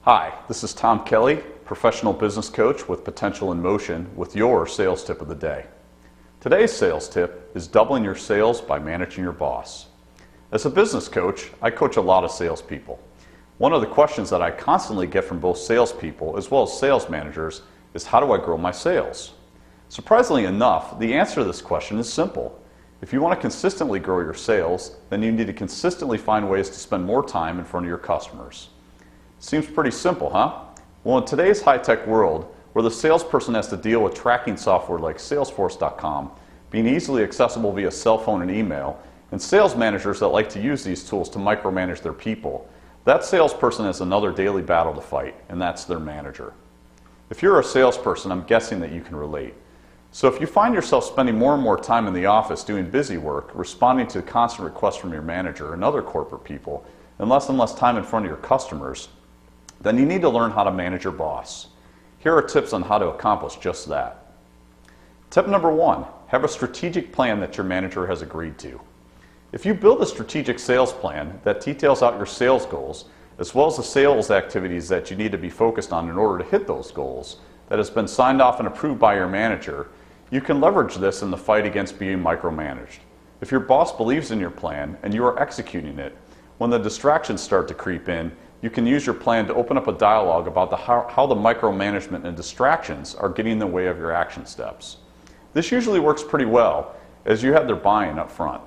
Hi, this is Tom Kelly, professional business coach with Potential in Motion with your sales tip of the day. Today's sales tip is doubling your sales by managing your boss. As a business coach, I coach a lot of salespeople. One of the questions that I constantly get from both salespeople as well as sales managers is, how do I grow my sales? Surprisingly enough, the answer to this question is simple. If you want to consistently grow your sales, then you need to consistently find ways to spend more time in front of your customers. Seems pretty simple, huh? Well, in today's high-tech world, where the salesperson has to deal with tracking software like Salesforce.com, being easily accessible via cell phone and email, and sales managers that like to use these tools to micromanage their people, that salesperson has another daily battle to fight, and that's their manager. If you're a salesperson, I'm guessing that you can relate. So if you find yourself spending more and more time in the office doing busy work, responding to constant requests from your manager and other corporate people, and less time in front of your customers, then you need to learn how to manage your boss. Here are tips on how to accomplish just that. Tip number 1, have a strategic plan that your manager has agreed to. If you build a strategic sales plan that details out your sales goals, as well as the sales activities that you need to be focused on in order to hit those goals, that has been signed off and approved by your manager, you can leverage this in the fight against being micromanaged. If your boss believes in your plan and you are executing it, when the distractions start to creep in, you can use your plan to open up a dialogue about how the micromanagement and distractions are getting in the way of your action steps. This usually works pretty well, as you have their buy-in up front.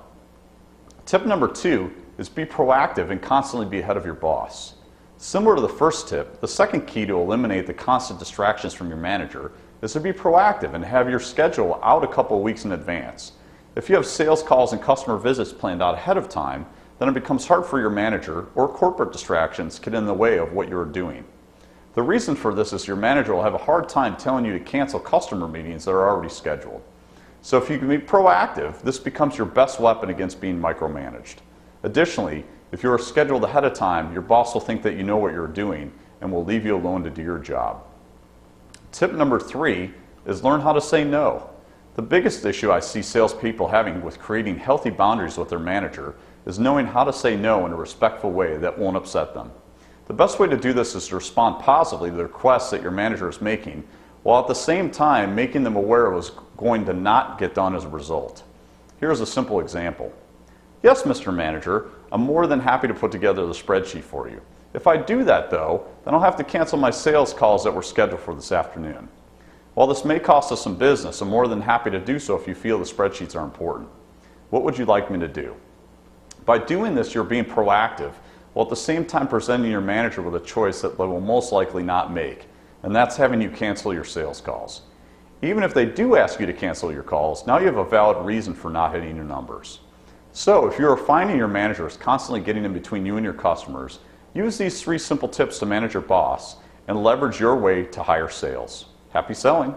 Tip number 2 is be proactive and constantly be ahead of your boss. Similar to the first tip, the second key to eliminate the constant distractions from your manager is to be proactive and have your schedule out a couple of weeks in advance. If you have sales calls and customer visits planned out ahead of time, then it becomes hard for your manager or corporate distractions get in the way of what you're doing. The reason for this is your manager will have a hard time telling you to cancel customer meetings that are already scheduled. So if you can be proactive, this becomes your best weapon against being micromanaged. Additionally, if you are scheduled ahead of time, your boss will think that you know what you're doing and will leave you alone to do your job. Tip number 3 is learn how to say no. The biggest issue I see salespeople having with creating healthy boundaries with their manager is knowing how to say no in a respectful way that won't upset them. The best way to do this is to respond positively to the requests that your manager is making, while at the same time making them aware it was going to not get done as a result. Here's a simple example. Yes, Mr. Manager, I'm more than happy to put together the spreadsheet for you. If I do that though, then I'll have to cancel my sales calls that were scheduled for this afternoon. While this may cost us some business, I'm more than happy to do so if you feel the spreadsheets are important. What would you like me to do? By doing this, you're being proactive, while at the same time presenting your manager with a choice that they will most likely not make, and that's having you cancel your sales calls. Even if they do ask you to cancel your calls, now you have a valid reason for not hitting your numbers. So if you're finding your manager is constantly getting in between you and your customers, use these 3 simple tips to manage your boss and leverage your way to higher sales. Happy selling!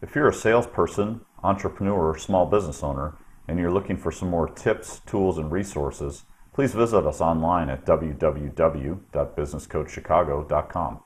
If you're a salesperson, entrepreneur, or small business owner, and you're looking for some more tips, tools, and resources, please visit us online at www.businesscoachchicago.com.